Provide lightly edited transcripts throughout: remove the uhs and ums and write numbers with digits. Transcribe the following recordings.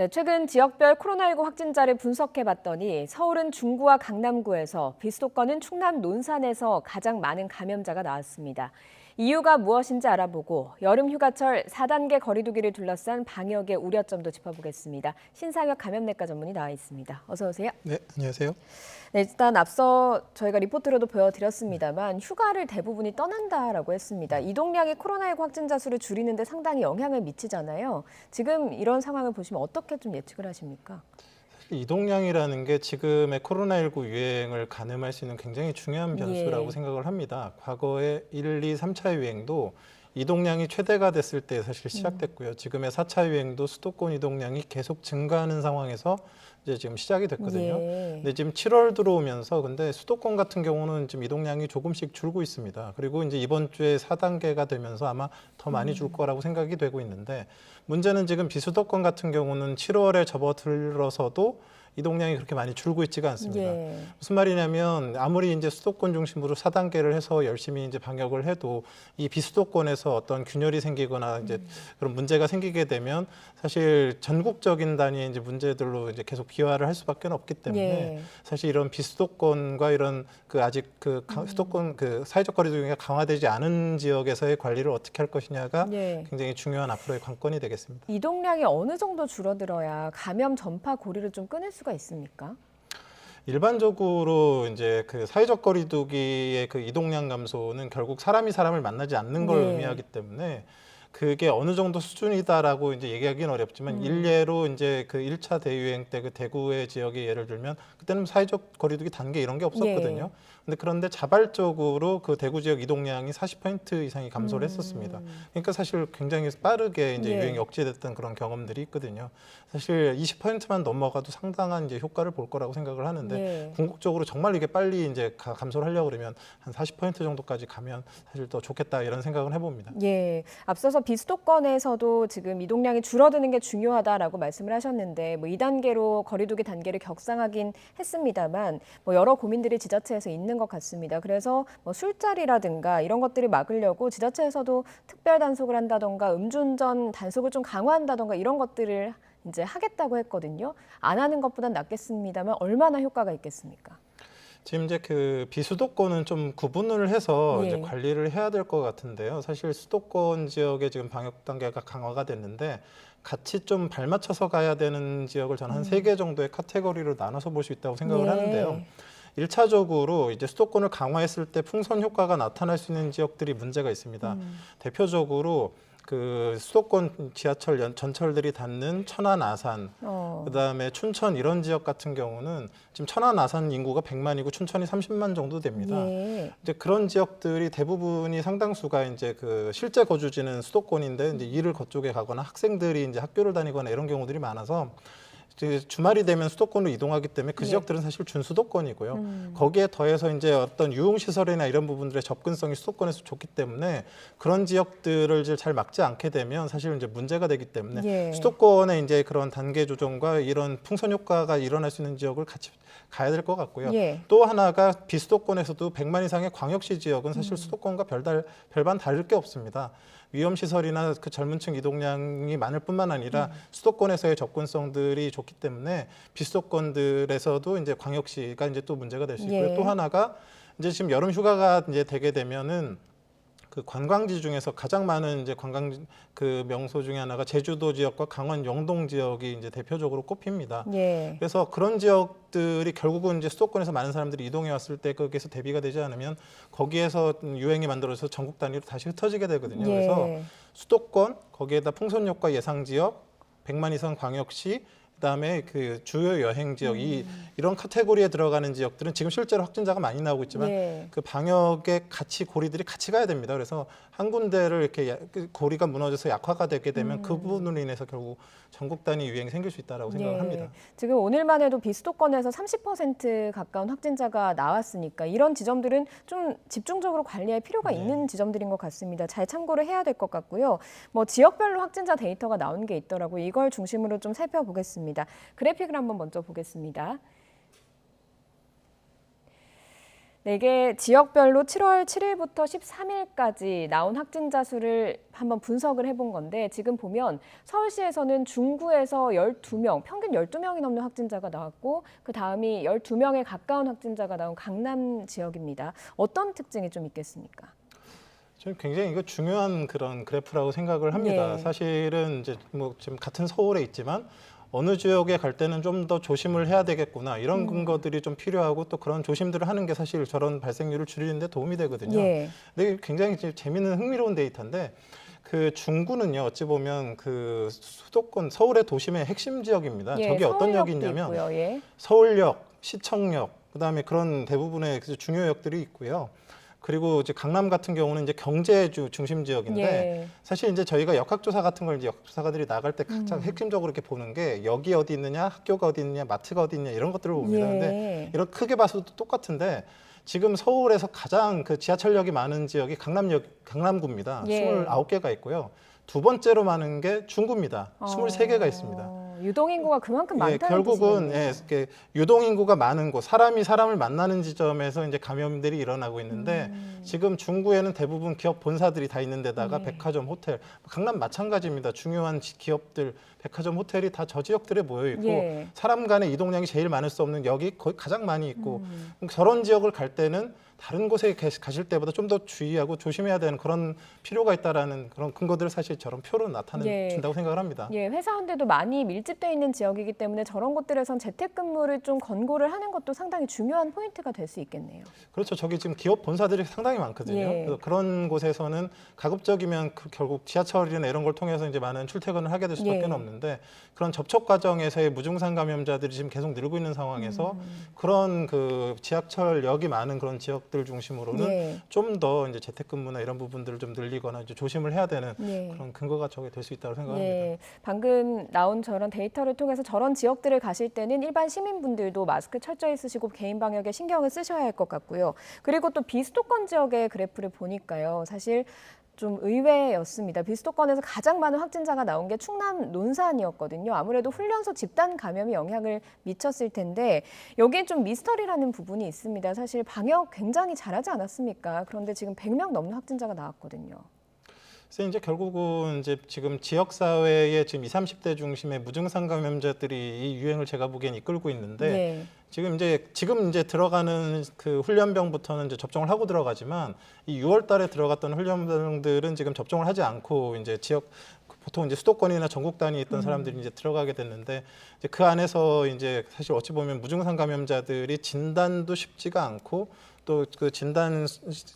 네, 최근 지역별 코로나19 확진자를 분석해봤더니 서울은 중구와 강남구에서 비수도권은 충남 논산에서 가장 많은 감염자가 나왔습니다. 이유가 무엇인지 알아보고 여름 휴가철 4단계 거리두기를 둘러싼 방역의 우려점도 짚어보겠습니다. 신상혁 감염내과 전문의 나와 있습니다. 어서 오세요. 네, 안녕하세요. 네, 일단 앞서 저희가 리포트로도 보여드렸습니다만 휴가를 대부분이 떠난다라고 했습니다. 이동량이 코로나19 확진자 수를 줄이는 데 상당히 영향을 미치잖아요. 지금 이런 상황을 보시면 어떻게 좀 예측을 하십니까? 이동량이라는 게 지금의 코로나19 유행을 가늠할 수 있는 굉장히 중요한 변수라고 예. 생각을 합니다. 과거에 1, 2, 3차 유행도 이동량이 최대가 됐을 때 사실 시작됐고요. 지금의 4차 유행도 수도권 이동량이 계속 증가하는 상황에서 이제 지금 시작이 됐거든요. 예. 근데 지금 7월 들어오면서 근데 수도권 같은 경우는 지금 이동량이 조금씩 줄고 있습니다. 그리고 이제 이번 주에 4단계가 되면서 아마 더 많이 줄 거라고 생각이 되고 있는데 문제는 지금 비수도권 같은 경우는 7월에 접어들어서도 이동량이 그렇게 많이 줄고 있지가 않습니다. 예. 무슨 말이냐면 아무리 이제 수도권 중심으로 4단계를 해서 열심히 이제 방역을 해도 이 비수도권에서 어떤 균열이 생기거나 이제 그런 문제가 생기게 되면 사실 전국적인 단위의 이제 문제들로 이제 계속 비화를 할 수밖에 없기 때문에 예. 사실 이런 비수도권과 이런 그 아직 그 수도권 그 사회적 거리두기가 강화되지 않은 지역에서의 관리를 어떻게 할 것이냐가 예. 굉장히 중요한 앞으로의 관건이 되겠습니다. 이동량이 어느 정도 줄어들어야 감염 전파 고리를 좀 끊을 수가 있습니까? 일반적으로 이제 그 사회적 거리두기의 그 이동량 감소는 결국 사람이 사람을 만나지 않는 걸 네. 의미하기 때문에 그게 어느 정도 수준이다라고 이제 얘기하기는 어렵지만 일례로 이제 그 1차 대유행 때 그 대구의 지역의 예를 들면 그때는 사회적 거리두기 단계 이런 게 없었거든요. 예. 근데 그런데 자발적으로 그 대구 지역 이동량이 40% 이상이 감소를 했었습니다. 그러니까 사실 굉장히 빠르게 이제 예. 유행이 억제됐던 그런 경험들이 있거든요. 사실 20%만 넘어가도 상당한 이제 효과를 볼 거라고 생각을 하는데 예. 궁극적으로 정말 이게 빨리 이제 감소를 하려고 그러면 한 40% 정도까지 가면 사실 더 좋겠다 이런 생각을 해봅니다. 예, 앞서서 비수도권에서도 지금 이동량이 줄어드는 게 중요하다라고 말씀을 하셨는데 뭐 2단계로 거리두기 단계를 격상하긴 했습니다만 뭐 여러 고민들이 지자체에서 있는 것 같습니다. 그래서 뭐 술자리라든가 이런 것들을 막으려고 지자체에서도 특별 단속을 한다던가 음주운전 단속을 좀 강화한다던가 이런 것들을 이제 하겠다고 했거든요. 안 하는 것보단 낫겠습니다만 얼마나 효과가 있겠습니까? 지금 이제 그 비수도권은 좀 구분을 해서 예. 이제 관리를 해야 될 것 같은데요. 사실 수도권 지역에 지금 방역 단계가 강화가 됐는데 같이 좀 발맞춰서 가야 되는 지역을 저는 한 3개 정도의 카테고리로 나눠서 볼 수 있다고 생각을 예. 하는데요. 1차적으로 이제 수도권을 강화했을 때 풍선 효과가 나타날 수 있는 지역들이 문제가 있습니다. 대표적으로 그 수도권 지하철 전철들이 닿는 천안, 아산, 그다음에 춘천 이런 지역 같은 경우는 지금 천안, 아산 인구가 100만이고 춘천이 30만 정도 됩니다. 예. 이제 그런 지역들이 대부분이 상당수가 이제 그 실제 거주지는 수도권인데 이제 일을 그쪽에 가거나 학생들이 이제 학교를 다니거나 이런 경우들이 많아서 주말이 되면 수도권으로 이동하기 때문에 그 지역들은 사실 준수도권이고요. 거기에 더해서 이제 어떤 유흥시설이나 이런 부분들의 접근성이 수도권에서 좋기 때문에 그런 지역들을 이제 잘 막지 않게 되면 사실 이제 문제가 되기 때문에 예. 수도권의 이제 그런 단계 조정과 이런 풍선 효과가 일어날 수 있는 지역을 같이 가야 될 것 같고요. 예. 또 하나가 비수도권에서도 100만 이상의 광역시 지역은 사실 수도권과 별반 다를 게 없습니다. 위험시설이나 그 젊은층 이동량이 많을 뿐만 아니라 수도권에서의 접근성들이 좋기 때문에 비수도권들에서도 이제 광역시가 이제 또 문제가 될 수 있고요. 예. 또 하나가 이제 지금 여름 휴가가 이제 되게 되면은 그 관광지 중에서 가장 많은 이제 관광 그 명소 중에 하나가 제주도 지역과 강원 영동 지역이 이제 대표적으로 꼽힙니다. 예. 그래서 그런 지역들이 결국은 이제 수도권에서 많은 사람들이 이동해 왔을 때 거기에서 대비가 되지 않으면 거기에서 유행이 만들어서 전국 단위로 다시 흩어지게 되거든요. 예. 그래서 수도권 거기에다 풍선 효과 예상 지역, 100만 이상 광역시 그다음에 그 주요 여행 지역 이런 카테고리에 들어가는 지역들은 지금 실제로 확진자가 많이 나오고 있지만 예. 그 방역의 고리들이 같이 가야 됩니다. 그래서 한 군데를 이렇게 고리가 무너져서 약화가 되게 되면 그 부분으로 인해서 결국 전국 단위 유행이 생길 수 있다라고 생각을 예. 합니다. 지금 오늘만 해도 비수도권에서 30% 가까운 확진자가 나왔으니까 이런 지점들은 좀 집중적으로 관리할 필요가 있는 지점들인 것 같습니다. 잘 참고를 해야 될 것 같고요. 뭐 지역별로 확진자 데이터가 나온 게 있더라고요. 이걸 중심으로 좀 살펴보겠습니다. 그래픽을 한번 먼저 보겠습니다. 네, 이게 지역별로 7월 7일부터 13일까지 나온 확진자 수를 한번 분석을 해본 건데 지금 보면 서울시에서는 중구에서 12명, 평균 12명이 넘는 확진자가 나왔고 그 다음이 12명에 가까운 확진자가 나온 강남 지역입니다. 어떤 특징이 좀 있겠습니까? 저는 굉장히 이거 중요한 그런 그래프라고 생각을 합니다. 예. 사실은 이제 뭐 지금 같은 서울에 있지만 어느 지역에 갈 때는 좀 더 조심을 해야 되겠구나 이런 근거들이 좀 필요하고 또 그런 조심들을 하는 게 사실 저런 발생률을 줄이는 데 도움이 되거든요. 예. 근데 굉장히 재미있는 흥미로운 데이터인데 그 중구는요 어찌 보면 그 수도권 서울의 도심의 핵심 지역입니다. 예, 저기 어떤 역이 서울역도 있냐면 있고요. 예. 서울역, 시청역, 그다음에 그런 대부분의 그 중요역들이 있고요. 그리고 이제 강남 같은 경우는 이제 경제 중심 지역인데 예. 사실 이제 저희가 역학조사 같은 걸 이제 역학조사가들이 나갈 때 가장 핵심적으로 이렇게 보는 게 역이 어디 있느냐, 학교가 어디 있느냐, 마트가 어디 있느냐 이런 것들을 봅니다. 예. 근데 이런 크게 봐서도 똑같은데 지금 서울에서 가장 그 지하철역이 많은 지역이 강남구입니다. 예. 29개가 있고요. 두 번째로 많은 게 중구입니다. 23개가 있습니다. 유동인구가 그만큼 많다는 결국은 뜻이네요. 이렇게 유동인구가 많은 곳, 사람이 사람을 만나는 지점에서 이제 감염들이 일어나고 있는데 지금 중구에는 대부분 기업 본사들이 다 있는 데다가 백화점, 호텔, 강남 마찬가지입니다. 중요한 기업들, 백화점, 호텔이 다 저 지역들에 모여 있고 예. 사람 간의 이동량이 제일 많을 수 없는 역이 거의 가장 많이 있고 저런 지역을 갈 때는 다른 곳에 가실 때보다 좀 더 주의하고 조심해야 되는 그런 필요가 있다라는 그런 근거들을 사실 저런 표로 나타낸다고 생각을 합니다. 예, 회사원들도 많이 밀집돼 있는 지역이기 때문에 저런 곳들에선 재택근무를 좀 권고를 하는 것도 상당히 중요한 포인트가 될 수 있겠네요. 그렇죠. 저기 지금 기업 본사들이 상당히 많거든요. 예. 그래서 그런 곳에서는 가급적이면 결국 지하철이나 이런 걸 통해서 이제 많은 출퇴근을 하게 될 수밖에 예. 없는데 그런 접촉 과정에서의 무증상 감염자들이 지금 계속 늘고 있는 상황에서 그런 그 지하철역이 많은 그런 지역들 중심으로는 예. 좀 더 이제 재택근무나 이런 부분들을 좀 늘리거나 이제 조심을 해야 되는 예. 그런 근거가 저게 될 수 있다고 생각합니다. 예, 방금 나온 저런 데이터를 통해서 저런 지역들을 가실 때는 일반 시민분들도 마스크 철저히 쓰시고 개인 방역에 신경을 쓰셔야 할 것 같고요. 그리고 또 비수도권 지역의 그래프를 보니까요. 사실 좀 의외였습니다. 비수도권에서 가장 많은 확진자가 나온 게 충남 논산이었거든요. 아무래도 훈련소 집단 감염이 영향을 미쳤을 텐데 여기에 좀 미스터리라는 부분이 있습니다. 사실 방역 굉장히 잘하지 않았습니까? 그런데 지금 100명 넘는 확진자가 나왔거든요. 그래서 이제 결국은 이제 지금 지역 사회의 지금 20, 30대 중심의 무증상 감염자들이 이 유행을 제가 보기엔 이끌고 있는데 예. 지금 이제 들어가는 그 훈련병부터는 이제 접종을 하고 들어가지만 이 6월달에 들어갔던 훈련병들은 지금 접종을 하지 않고 이제 보통 이제 수도권이나 전국 단위에 있던 사람들이 이제 들어가게 됐는데 이제 그 안에서 이제 사실 어찌 보면 무증상 감염자들이 진단도 쉽지가 않고 또 그 진단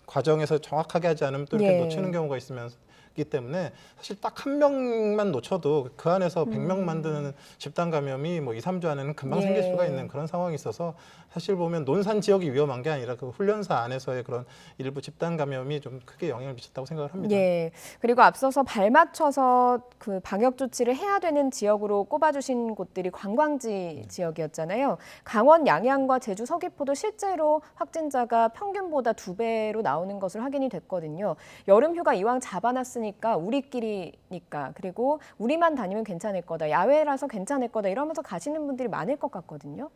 과정에서 정확하게 하지 않으면 또 이렇게 예. 놓치는 경우가 있기 때문에 사실 딱 한 명만 놓쳐도 그 안에서 100명 만드는 집단 감염이 뭐 2, 3주 안에는 금방 예. 생길 수가 있는 그런 상황이 있어서 사실 보면 논산 지역이 위험한 게 아니라 그 훈련사 안에서의 그런 일부 집단 감염이 좀 크게 영향을 미쳤다고 생각을 합니다. 예. 그리고 앞서서 발맞춰서 그 방역 조치를 해야 되는 지역으로 꼽아주신 곳들이 관광지 지역이었잖아요. 강원 양양과 제주 서귀포도 실제로 확진자가 평균보다 2배로 나오는 것으로 확인이 됐거든요. 여름 휴가 이왕 잡아놨으니까 우리끼리니까 그리고 우리만 다니면 괜찮을 거다. 야외라서 괜찮을 거다. 이러면서 가시는 분들이 많을 것 같거든요.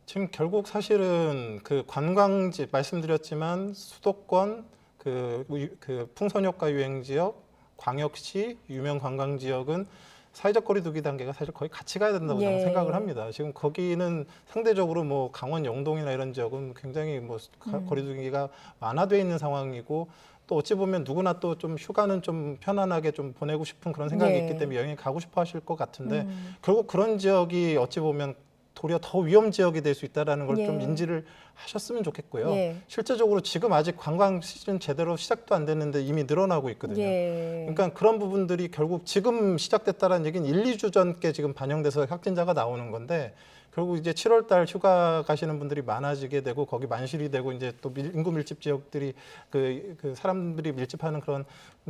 지금 결국 사실은 그 관광지 말씀드렸지만 수도권 그 풍선효과 유행 지역, 광역시 유명 관광 지역은 사회적 거리두기 단계가 사실 거의 같이 가야 된다고 저는 예. 생각을 합니다. 지금 거기는 상대적으로 뭐 강원 영동이나 이런 지역은 굉장히 뭐 거리두기가 완화돼 있는 상황이고 또 어찌 보면 누구나 또 좀 휴가는 좀 편안하게 좀 보내고 싶은 그런 생각이 예. 있기 때문에 여행 가고 싶어 하실 것 같은데 결국 그런 지역이 어찌 보면 도리어 더 위험 지역이 될 수 있다는 걸 좀 예. 인지를 하셨으면 좋겠고요. 예. 실제적으로 지금 아직 관광 시즌 제대로 시작도 안 됐는데 이미 늘어나고 있거든요. 예. 그러니까 그런 부분들이 결국 지금 시작됐다는 얘기는 1, 2주 전께 지금 반영돼서 확진자가 나오는 건데 결국 이제 7월 달 휴가 가시는 분들이 많아지게 되고 거기 만실이 되고 이제 또 인구 밀집 지역들이 그 사람들이 밀집하는 그런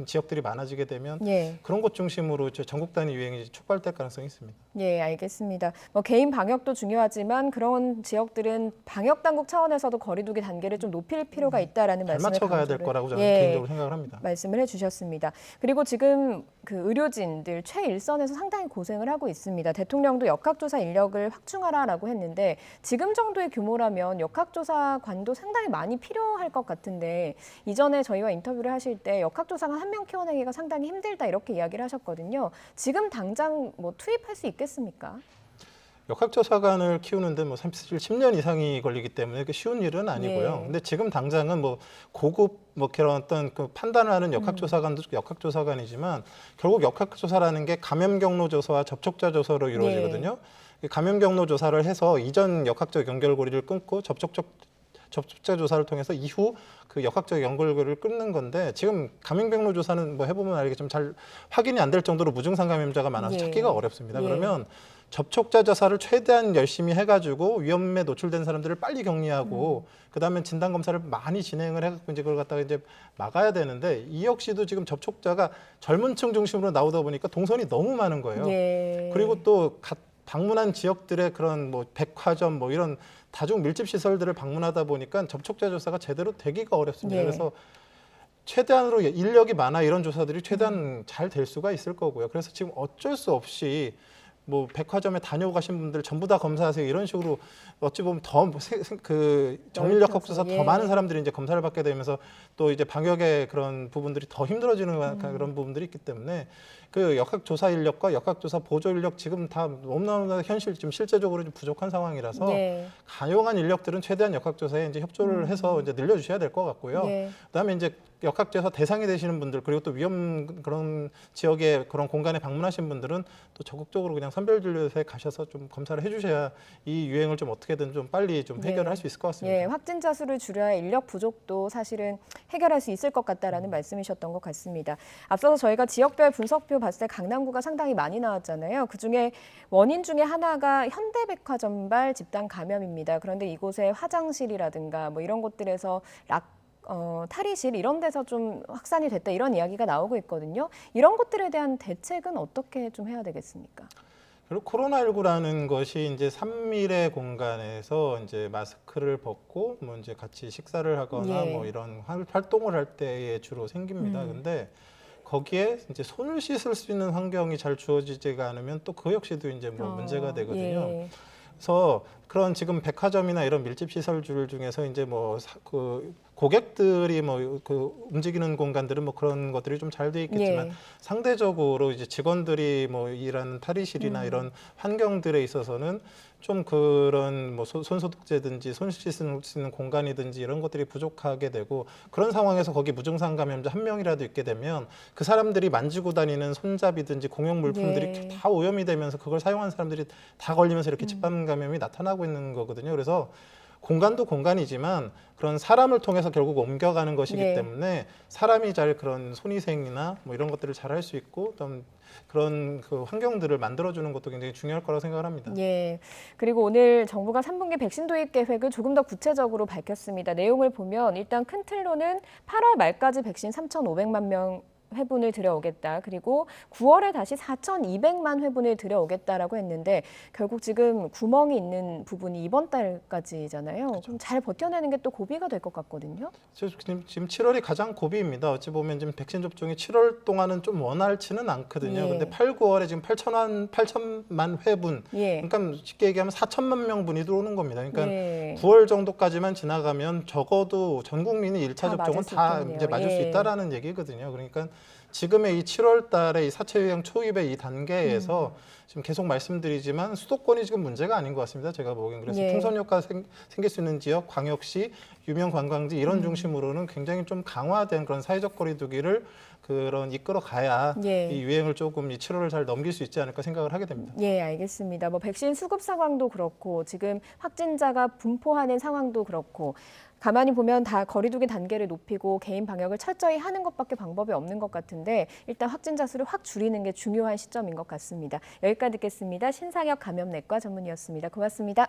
지역들이 많아지게 되면 예. 그런 곳 중심으로 전국 단위 유행이 촉발될 가능성이 있습니다. 예, 알겠습니다. 뭐 개인 방역도 중요하지만 그런 지역들은 방역 당국 차원에서도 거리두기 단계를 좀 높일 필요가 있다라는 잘 말씀을 맞춰가야 될 거라고 저는 예, 개인적으로 생각을 합니다. 말씀을 해주셨습니다. 그리고 지금 그 의료진들 최일선에서 상당히 고생을 하고 있습니다. 대통령도 역학조사 인력을 확충하라라고 했는데 지금 정도의 규모라면 역학조사관도 상당히 많이 필요할 것 같은데 이전에 저희와 인터뷰를 하실 때 역학조사관 한 명 키워내기가 상당히 힘들다 이렇게 이야기를 하셨거든요. 지금 당장 뭐 투입할 수 있겠습니까? 역학조사관을 키우는데 뭐 10년 이상이 걸리기 때문에 쉬운 일은 아니고요. 예. 근데 지금 당장은 뭐 고급 뭐 그런 어떤 그 판단을 하는 역학조사관도 역학조사관이지만 결국 역학조사라는 게 감염 경로 조사와 접촉자 조사로 이루어지거든요. 이 감염 경로 조사를 해서 이전 역학적 연결고리를 끊고 접촉자 조사를 통해서 이후 그 역학적 연결고리를 끊는 건데 지금 감염 경로 조사는 뭐 해보면 알겠지만 잘 확인이 안 될 정도로 무증상 감염자가 많아서 예. 찾기가 어렵습니다. 예. 그러면 접촉자 조사를 최대한 열심히 해가지고 위험에 노출된 사람들을 빨리 격리하고 그다음에 진단 검사를 많이 진행을 해갖고 이제 그걸 갖다가 이제 막아야 되는데 이 역시도 지금 접촉자가 젊은층 중심으로 나오다 보니까 동선이 너무 많은 거예요. 예. 그리고 또 방문한 지역들의 그런 뭐 백화점 뭐 이런 다중 밀집 시설들을 방문하다 보니까 접촉자 조사가 제대로 되기가 어렵습니다. 예. 그래서 최대한으로 인력이 많아 이런 조사들이 최대한 잘 될 수가 있을 거고요. 그래서 지금 어쩔 수 없이 뭐 백화점에 다녀오 가신 분들 전부 다 검사하세요 이런 식으로 어찌 보면 더 그 정밀 역학조사 예. 더 많은 사람들이 이제 검사를 받게 되면서 또 이제 방역의 그런 부분들이 더 힘들어지는 그런 부분들이 있기 때문에 그 역학조사 인력과 역학조사 보조 인력 지금 다 너무나 현실 지금 실제적으로 좀 부족한 상황이라서 예. 가용한 인력들은 최대한 역학조사에 이제 협조를 해서 이제 늘려주셔야 될 것 같고요. 예. 그다음에 이제 역학조사 대상이 되시는 분들 그리고 또 위험 그런 지역의 그런 공간에 방문하신 분들은 또 적극적으로 그냥 선별진료소에 가셔서 좀 검사를 해주셔야 이 유행을 좀 어떻게든 좀 빨리 좀 해결을 할 수 있을 것 같습니다. 예, 확진자 수를 줄여야 인력 부족도 사실은 해결할 수 있을 것 같다라는 말씀이셨던 것 같습니다. 앞서서 저희가 지역별 분석표 봤을 때 강남구가 상당히 많이 나왔잖아요. 그중에 원인 중에 하나가 현대백화점발 집단 감염입니다. 그런데 이곳에 화장실이라든가 뭐 이런 곳들에서 탈의실 이런 데서 좀 확산이 됐다 이런 이야기가 나오고 있거든요. 이런 것들에 대한 대책은 어떻게 좀 해야 되겠습니까? 그리고 코로나19라는 것이 이제 산밀의 공간에서 이제 마스크를 벗고 뭐 이제 같이 식사를 하거나 예. 뭐 이런 활동을 할 때에 주로 생깁니다. 근데 거기에 이제 손을 씻을 수 있는 환경이 잘 주어지지가 않으면 또 그 역시도 이제 뭐 문제가 되거든요. 예. 그래서 그런 지금 백화점이나 이런 밀집 시설줄 중에서 이제 뭐 그 고객들이 뭐 그 움직이는 공간들은 뭐 그런 것들이 좀 잘 돼 있겠지만 예. 상대적으로 이제 직원들이 뭐 일하는 탈의실이나 이런 환경들에 있어서는 좀 그런 뭐 손소독제든지 손 씻을 수 있는 공간이든지 이런 것들이 부족하게 되고 그런 상황에서 거기 무증상 감염자 한 명이라도 있게 되면 그 사람들이 만지고 다니는 손잡이든지 공용 물품들이 예. 다 오염이 되면서 그걸 사용한 사람들이 다 걸리면서 이렇게 집단 감염이 나타나고 있는 거거든요. 그래서 공간도 공간이지만 그런 사람을 통해서 결국 옮겨가는 것이기 네. 때문에 사람이 잘 그런 손위생이나 뭐 이런 것들을 잘 할 수 있고 좀 그런 그 환경들을 만들어주는 것도 굉장히 중요할 거라고 생각을 합니다. 예. 그리고 오늘 정부가 3분기 백신 도입 계획을 조금 더 구체적으로 밝혔습니다. 내용을 보면 일단 큰 틀로는 8월 말까지 백신 3,500만 명 회분을 들여오겠다. 그리고 9월에 다시 4,200만 회분을 들여오겠다라고 했는데 결국 지금 구멍이 있는 부분이 이번 달까지잖아요. 좀 잘 버텨내는 게 또 고비가 될 것 같거든요. 지금 7월이 가장 고비입니다. 어찌 보면 지금 백신 접종이 7월 동안은 좀 원활치는 않거든요. 예. 근데 8, 9월에 지금 8천만 회분, 예. 그러니까 쉽게 얘기하면 4천만 명분이 들어오는 겁니다. 그러니까 예. 9월 정도까지만 지나가면 적어도 전 국민이 1차 다 접종은 맞을 수 다 있겠네요. 이제 맞을 수 예. 있다라는 얘기거든요. 그러니까 지금의 이 7월 달에 이 4차 유행 초입의 이 단계에서 지금 계속 말씀드리지만 수도권이 지금 문제가 아닌 것 같습니다. 제가 보기엔. 그래서 예. 풍선 효과 생길 수 있는 지역, 광역시, 유명 관광지 이런 중심으로는 굉장히 좀 강화된 그런 사회적 거리두기를 그런 이끌어 가야 예. 이 유행을 조금 이 7월을 잘 넘길 수 있지 않을까 생각을 하게 됩니다. 예, 알겠습니다. 뭐 백신 수급 상황도 그렇고 지금 확진자가 분포하는 상황도 그렇고 가만히 보면 다 거리두기 단계를 높이고 개인 방역을 철저히 하는 것밖에 방법이 없는 것 같은데 일단 확진자 수를 확 줄이는 게 중요한 시점인 것 같습니다. 여기까지 듣겠습니다. 신상혁 감염내과 전문의였습니다. 고맙습니다.